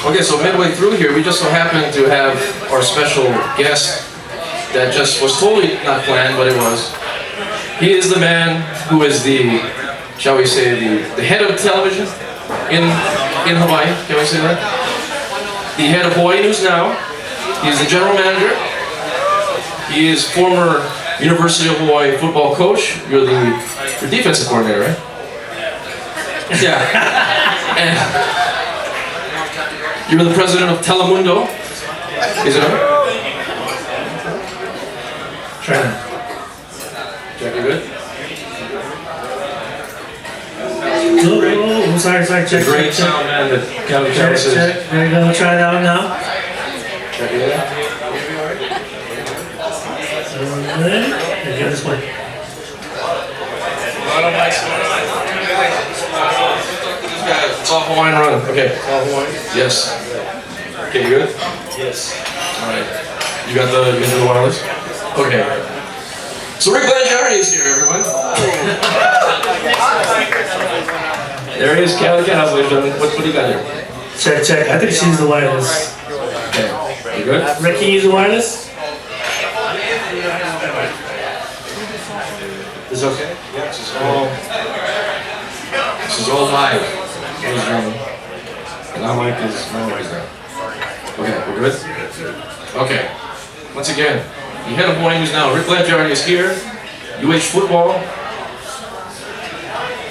Okay, so midway through here, we just so happened to have our special guest that just was totally not planned, but it was. He is the man who is the, shall we say, the head of television in Hawaii. Can we say that? The head of Hawaii News Now. He is the general manager. He is former University of Hawaii football coach. You're the defensive coordinator, right? Yeah. And you're the president of Telemundo. Is it? Trying. Jack, you good? Oh, sorry, check. Great sound man that Calvin says. Check. There you go, try it out now. Check it out. There you go, this way. It's all Hawaiian run. Okay. All Hawaiian? Yes. Okay, you good? Yes. Alright. You got the wireless? Okay. So Rick Blangiardi is here, everyone. There he is, Callie Cowboy. What do you got here? Check. I think she's the wireless. Okay. You good? Rick, can you use the wireless? Is this okay? Yeah, this is all live. My mic is now. Okay, we're good? Okay. Once again, the head of Hawaii News Now, Rick Blangiardi is here. UH football.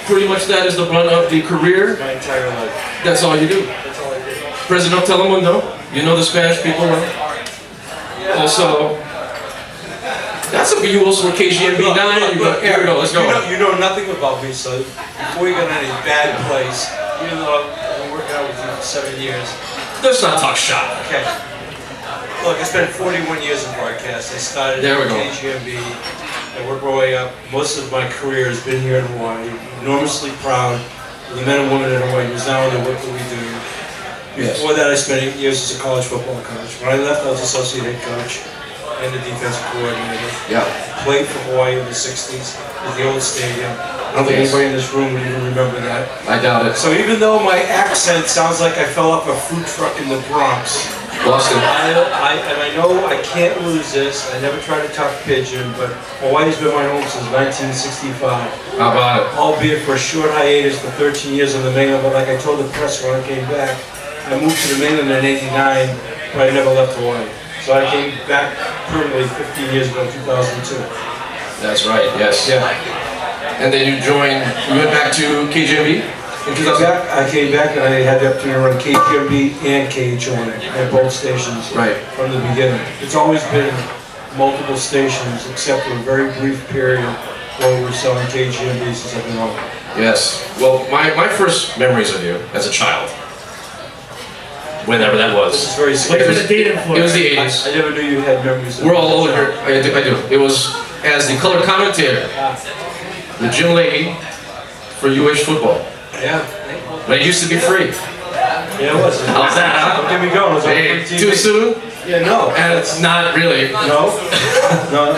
Pretty much that is the brunt of the career. My entire life. That's all you do. That's all I did. President of Telemundo. You know the Spanish people well. Also, that's a you also were KGMB 9. Here we go, let's go. You know nothing about me, so before you got in a bad place, even though I've been working out with you for 7 years. Let's not talk shop. Okay. Look, I spent 41 years in broadcast. I started There we at go. KGMB. I worked my way up. Most of my career has been here in Hawaii. Enormously proud of the men and women in Hawaii who's now in the work that we do. Before that, I spent 8 years as a college football coach. When I left, I was associate head coach and the defensive coordinator. Yeah. Played for Hawaii in the 60s at the old stadium. I don't think anybody in this room would even remember that. I doubt it. So even though my accent sounds like I fell off a food truck in the Bronx, Boston. I know I can't lose this. I never tried to talk pidgin, but Hawaii's been my home since 1965. How about it? Albeit for a short hiatus for 13 years on the mainland, but like I told the press when I came back, I moved to the mainland in '89, but I never left Hawaii. So I came back permanently 15 years ago, 2002. That's right, yes. Yeah. And then you went back to KGMB in 2000? I came back and I had the opportunity to run KGMB and KHON at both stations from the beginning. It's always been multiple stations except for a very brief period where we were selling KGMB since I've been home. Yes. Well, my first memories of you as a child, whenever that was. This is very What scary. you dating for? It was the 80s. I never knew you had memories of We're all older. I do. It was as the color commentator with Jim Leahy for UH football. Yeah. But it used to be free. Yeah, it was. How's that, huh? Don't get me going. It was on Hey, free TV. too soon? Yeah, no. And it's not really. No.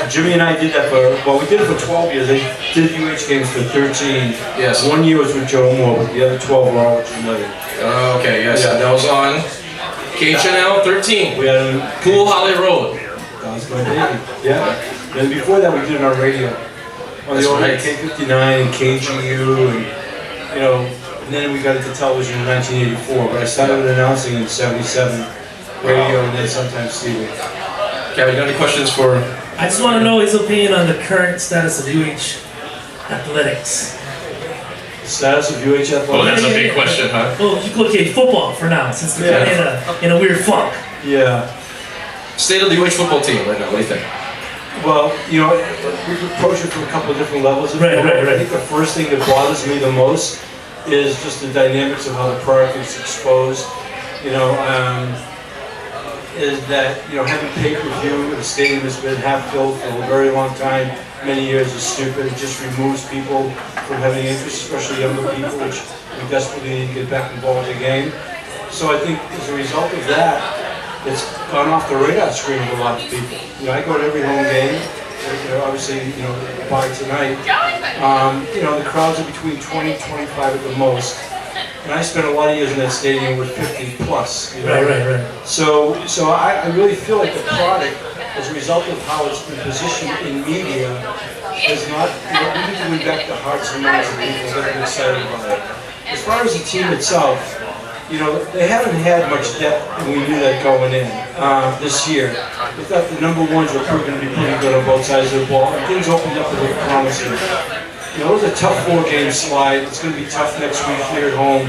Jimmy and I did that we did it for 12 years. They did UH games for 13. Yes. 1 year was with Joe Moore, but the other 12 were all with Jim Leahy. Okay, yes. Yeah. And that was on KHNL 13. We had a Pool Holly Road. That was my baby. Yeah. And before that, we did it on radio. On That's the old right. K59 and KGU, and and then we got into television in 1984. But I started announcing in '77, radio, and then sometimes TV. Kevin, you got any questions for? I just want to know his opinion on the current status of UH athletics. The status of UH athletics. Oh, that's a big question, huh? Well, okay, football for now, since they're in a weird funk. Yeah. State of the UH football team right now. What do you think? Well, we can approach it from a couple of different levels. Right. I think the first thing that bothers me the most is just the dynamics of how the product is exposed. Is that having pay-per-view in a stadium that's been half filled for a very long time, many years, is stupid. It just removes people from having interest, especially younger people, which we desperately need to get back involved in the game. So I think as a result of that, it's gone off the radar screen of a lot of people. I go to every home game. Obviously, by tonight. The crowds are between 20 and 25 at the most. and I spent a lot of years in that stadium with 50 plus. You know? Right. So I really feel like the product, as a result of how it's been positioned in media, has not, we need to win back the hearts and minds of people that are excited about it. As far as the team itself, they haven't had much depth, and we knew that going in this year. We thought the number ones were going to be pretty good on both sides of the ball, and things opened up a little promising. It was a tough 4-game slide. It's going to be tough next week here at home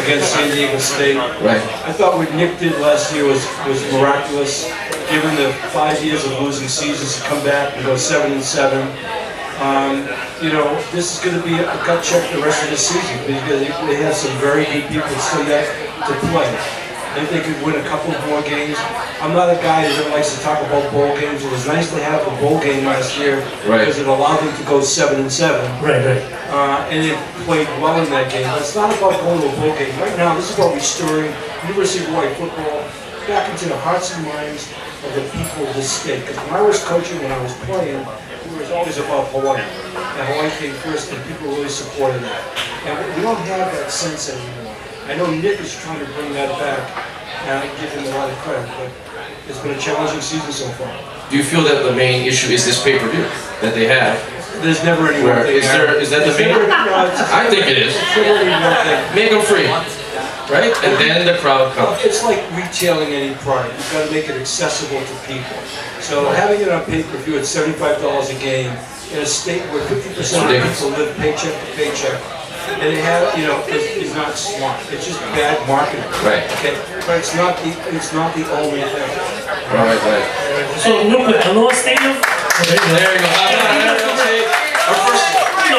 against San Diego State. Right. I thought what Nick did last year was miraculous, given the 5 years of losing seasons to come back and go 7-7. This is going to be a gut check the rest of the season because they have some very good people still yet to play. I think they could win a couple more games. I'm not a guy that likes to talk about bowl games. It was nice to have a bowl game last year because it allowed them to go 7-7. Right. And they played well in that game. But it's not about going to a bowl game. Right now, this is about restoring University of Hawaii football back into the hearts and minds of the people of this state. Because when I was coaching, when I was playing, it was always about Hawaii. And Hawaii came first, and people really supported that. And we don't have that sense anymore. I know Nick is trying to bring that back, and I give him a lot of credit, but it's been a challenging season so far. Do you feel that the main issue is this pay-per-view that they have? There's never any one thing. Is that the main? I think it is. It's never any one thing. Make them free, right? And then the crowd comes. It's like retailing any product. You've got to make it accessible to people. So having it on pay-per-view at $75 a game in a state where 50% of people live paycheck to paycheck, and they have, is not smart. It's just bad marketing. Right. Okay. But it's not the only thing. Right. So real quick, Aloha Stadium. There you go.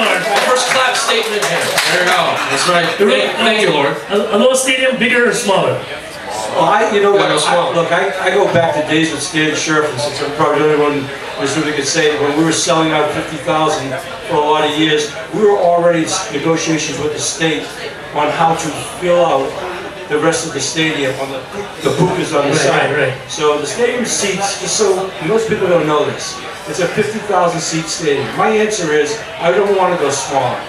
Our first clap statement here. There you go. That's right. Thank you, Lord. Aloha Stadium, bigger or smaller? Well, I go back to days with Stan Scherf, and since I'm probably the only one in this room that could say when we were selling out 50,000 for a lot of years, we were already in negotiations with the state on how to fill out the rest of the stadium on the pukas on the side. Right. So the stadium seats, just so most people don't know this, it's a 50,000 seat stadium. My answer is I don't want to go smaller.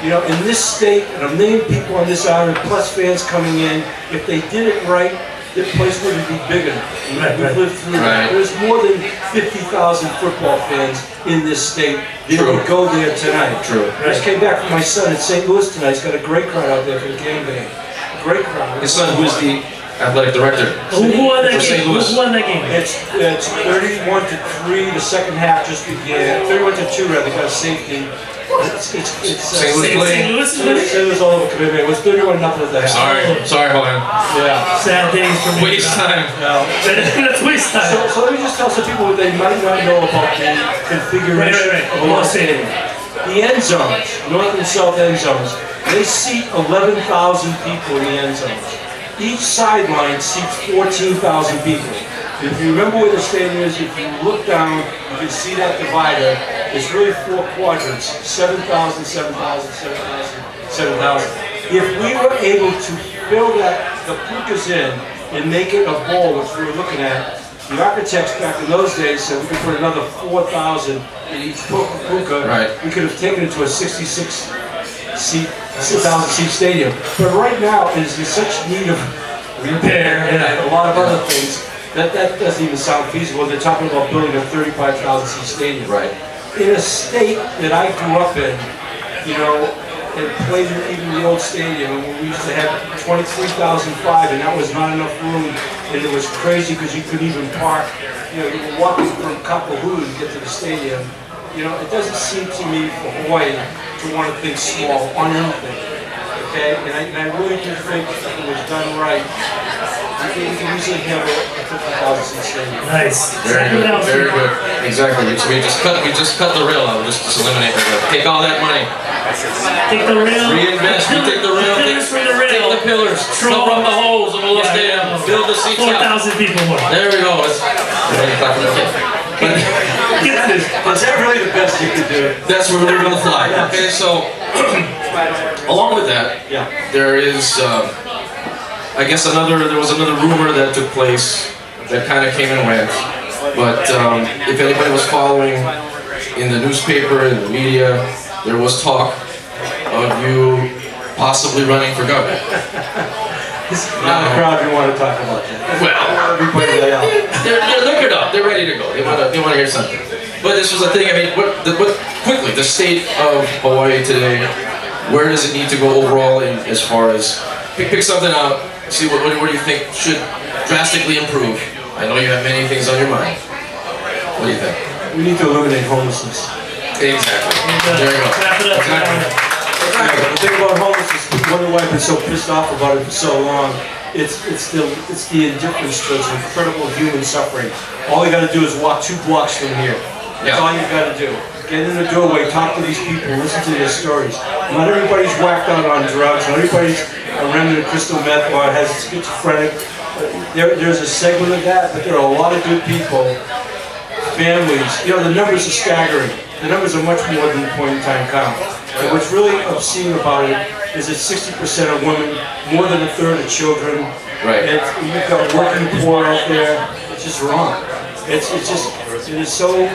In this state, and a million people on this island, plus fans coming in, if they did it right, the place would be bigger. We've lived through that. There's more than 50,000 football fans in this state that would go there tonight. True. I just came back from my son in St. Louis tonight. He's got a great crowd out there for the game day. A great crowd. His son, who is the athletic director. Who won that game? Who won that game? It's 31-3. The second half just began. 31-2 rather. Got a safety. It's St. Louis. St. Louis all over commitment. It was 31-0 at the half. Sorry, hold on. Yeah. Sad days for me. Waste time. That's waste time. So let me just tell some people what they might not know about the configuration of Aloha Stadium. The end zones, north and south end zones, they seat 11,000 people in the end zones. Each sideline seats 14,000 people. If you remember where the stadium is, if you look down, you can see that divider. It's really 4 quadrants, 7,000, 7,000, 7,000, 7,000. If we were able to fill the pukas in and make it a bowl, which we were looking at, the architects back in those days said we could put another 4,000 in each puka. Right. We could have taken it to a 66,000 seat stadium. But right now, it is in such need of repair and a lot of other things. That doesn't even sound feasible. They're talking about building a 35,000 seat stadium. Right. In a state that I grew up in, and played in even the old stadium, and we used to have 23,005, and that was not enough room, and it was crazy because you couldn't even park. You were walking from Kapalua to get to the stadium. It doesn't seem to me for Hawaii to want to think small on anything. Okay, and I really do think if it was done right, we can easily handle a 50,000 seat stadium. Nice. Very good. Exactly. So we just cut the rail out. Just eliminate the rail. Take all that money. Take the rail. Reinvest. We take the rail. Take the pillars. Cover up the holes of the stadium. Build the seats up. 4,000 people more. There we go. Is that really the best you could do? That's where we're going to fly. Okay, so along with that, there is, I guess there was another rumor that took place that kind of came and went. But if anybody was following in the newspaper, in the media, there was talk of you possibly running for governor. This is not a crowd you want to talk about that. Well, Everybody lay out. they're liquored up. They're ready to go. They want to hear something. But this was the thing. I mean, quickly, the state of Hawaii today. Where does it need to go overall as far as pick something out? See what do you think should drastically improve? I know you have many things on your mind. What do you think? We need to eliminate homelessness. Exactly. There you go. Exactly. The thing about homelessness, people wonder why I've been so pissed off about it for so long. It's the indifference towards incredible human suffering. All you got to do is walk 2 blocks from here. That's all you got to do. Get in the doorway, talk to these people, listen to their stories. Not everybody's whacked out on drugs. Not everybody's a remnant of crystal meth or has schizophrenic. There's a segment of that, but there are a lot of good people, families. You know, the numbers are staggering. The numbers are much more than the point in time count. And what's really obscene about it is that 60% of women, more than 1/3 of children. Right. And you've got working poor out there. It's just wrong. It is so.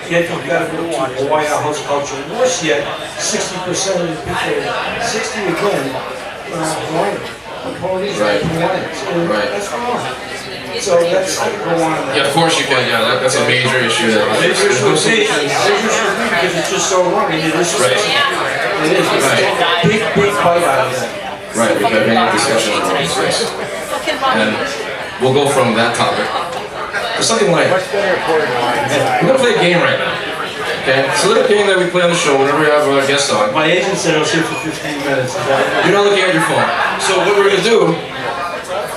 Yet you've got to go to Hawaii house culture. Worse yet, 60% of the people, 60 again, Hawaiian. Polynesian Hawaiians. And that's wrong. So that's how you go on. Yeah, of course you can. Yeah, that's a major issue. Major issue with me because it's just so wrong. And it is. Right. It is. It's a big fight out of that. Right. We've had many discussions on this, and we'll go from that topic. There's something like, we're going to play a game right now, okay? It's a little game that we play on the show whenever we have a guest on. My agent said I was here for 15 minutes. You're not looking at your phone. So what we're going to do,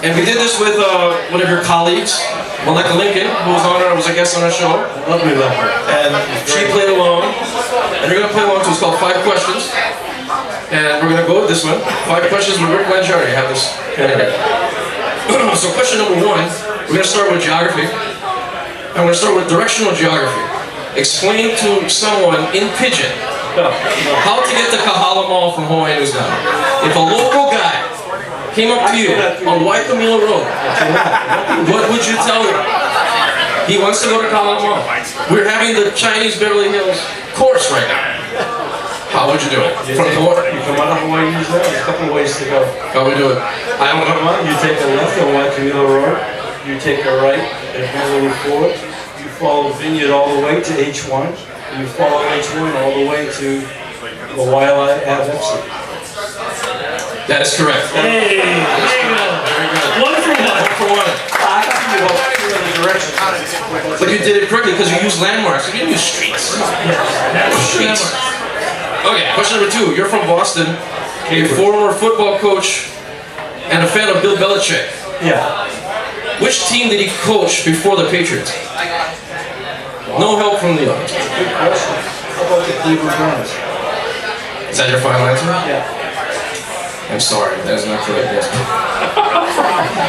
and we did this with one of your colleagues, Malika Lincoln, who was a guest on our show. Lovely leopard. And she played along, and we're going to play along too. It's called 5 Questions. And we're going to go with this one. 5 Questions with Rick Blangiardi. I have this. So question number 1. We're going to start with geography, and we're going to start with directional geography. Explain to someone in Pidgin how to get to Kahala Mall from Hawaii News Now. If a local guy came up to you on Waikimila Road, what would you tell him? He wants to go to Kahala Mall. We're having the Chinese Beverly Hills course right now. How would you do it? From Hawaii? You come out of Hawaii News Now, there's a couple of ways to go. How would we do it? I don't know. You take a left on Waikimila Road. You take a right at Honolulu Ford, you follow Vineyard all the way to H1, and you follow H1 all the way to the Wailea Ave exit. That is correct. Hey, there you go. Very good. 1 for 1. 1 for 1. I can give you about 3 other directions. But you did it correctly because you used landmarks. You didn't use streets. Streets. Okay, question number 2. You're from Boston, a former football coach and a fan of Bill Belichick. Yeah. Which team did he coach before the Patriots? No help from the audience. Good question. How about the Cleveland Browns? Is that your final answer? Yeah. I'm sorry, that is not correct. Yes.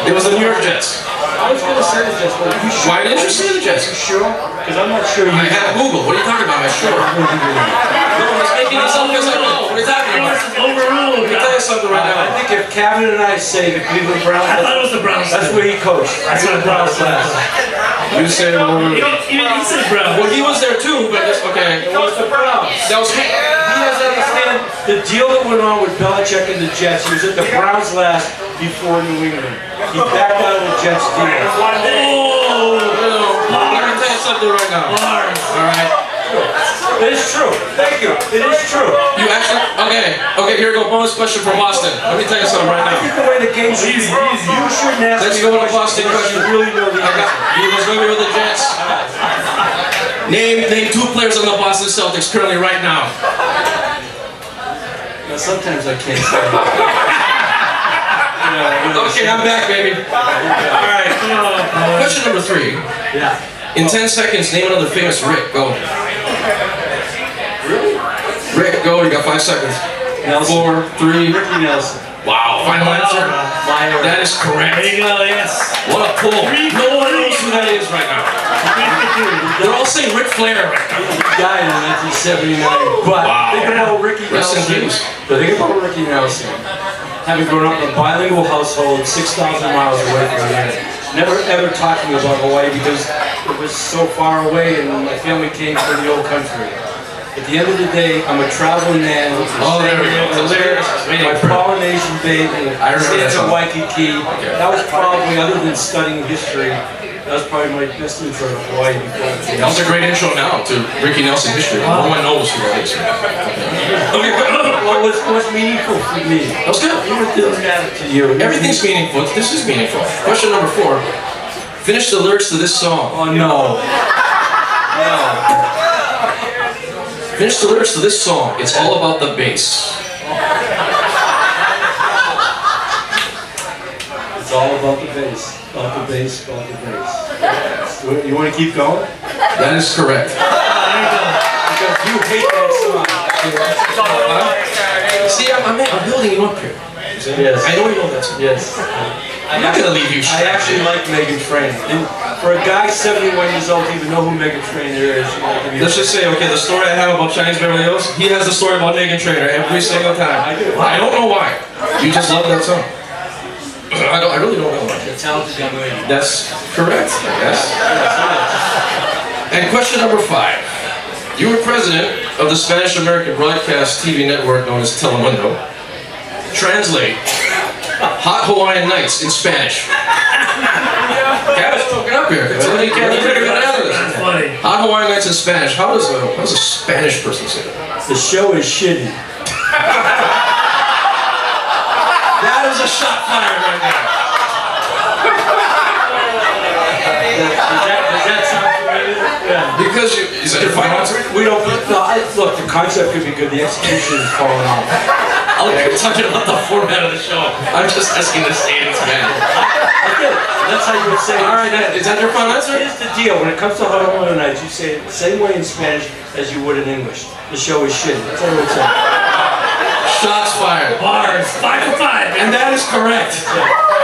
It was the New York Jets. I was going to say the Jets, but you sure? Why didn't you say the Jets? You sure? Because I'm not sure you I have Google. What are you talking about? I'm sure. No, I'm just making this up because I know. What are you talking about? Overruled. Let me tell you something right now. I think if Kevin and I say the Cleveland Browns, I thought it was the Browns. that's where he coached. That's what the Browns last. You said He said Browns. well, he was there too, but it's okay. It was the Browns. That was He has to understand the deal that went on with Belichick and the Jets. He was at the Browns last before New England. He backed out of the Jets deal. Oh! Let me tell you something right now. All right. It is true. Thank you. It is true. You actually okay. Here we go. Bonus question from Boston. Let me tell you something right I now. think the way the game should be, you shouldn't ask Let's me go to a Boston question. question. You really know the answer. You was going to be with the Jets. Name 2 players on the Boston Celtics currently right now. Now, sometimes I can't say that. Okay, I'm back, baby. All right. Question number 3. Yeah. In 10 seconds, name another famous Rick. Go. Really? Rick, go. You got 5 seconds. Nelson. 4, 3. Ricky Nelson. Wow. Final answer. Meyer. That is correct. There you go, yes. What a pull. No one knows who that is right now. They're all saying Ric Flair right now. He died in 1979. But Wow. think about Ricky Rest in Nelson. peace. But think about Ricky Nelson. Having grown up in a bilingual household 6,000 miles away from here. Never ever talking about Hawaii because it was so far away and my family came from the old country. At the end of the day, I'm a traveling man. Oh, there we go. My Polynesian baby. I remember that Stands in song. Waikiki. That was probably, other than studying history, that was probably my best intro to Hawaii before. That was a great intro now to Ricky Nelson history. No one knows who that is. Okay, Well, what's meaningful for me? that was good. It doesn't matter to you. Everything's meaningful. This is meaningful. Question number 4. Finish the lyrics to this song. Oh, no. No. Finish the lyrics to this song. It's all about the bass. It's all about the bass. About the bass, about the bass. You want to keep going? That is correct. Because you hate that song. See, I'm building you up here. Yes. I know you know that song. Yes. I'm not gonna leave you I actually like Meghan Trainor. And for a guy 71 years old to even know who Meghan Trainor is, Let's just say, okay, the story I have about Chinese Beverly Hills, he has the story about Meghan Trainor every single time. I do. I don't know why. You just love that song. I really don't know why. a talented young lady. That's correct, I guess. And question number 5. You were president of the Spanish American broadcast TV network known as Telemundo. Translate Hot Hawaiian Nights in Spanish. Gavin's talking up here. You can't figure it out of this. That's funny. Hot Hawaiian Nights in Spanish. How does a Spanish person say that? The show is shitty. That is a shot fired right there. Does that sound familiar? Yeah. Because is that your final answer? We don't. Look, the concept could be good. The execution is falling off. I'm talking about the format of the show. I'm just asking to say it in Spanish. I get it. That's how you would say it. All right, is that your final answer? Here's the deal. When it comes to Hot Hawaiian Nights, you say it the same way in Spanish as you would in English. The show is shitty. That's all I would say. Shots fired. Bars. 5 for 5. And that is correct.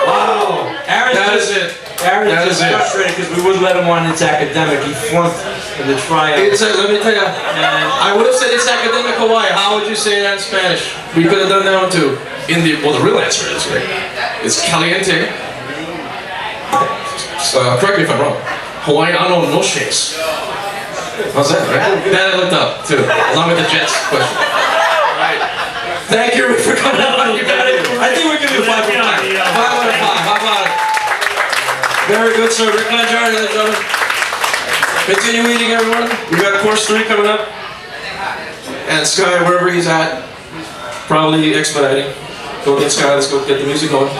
Wow. That is it. Aaron's That just is it. frustrated because we wouldn't let him on. It's academic. He flunked in the tryout. Let me tell you, I would have said it's academic Hawaii. How would you say that in Spanish? We could have done that one too. Well, the real answer is, right? It's caliente. Correct me if I'm wrong. Hawaiiano no shakes. How's that, right? That I looked up too, along with the Jets question. Right. Thank you for coming on. You got it. I think we can do 5 for 5. 5 out of 5. How about it? Very good, sir. Rick Blangiardi, ladies and gentlemen. Continue eating, everyone. We got course 3 coming up. And Sky, wherever he's at, probably expediting. Go get Sky. Let's go get the music going.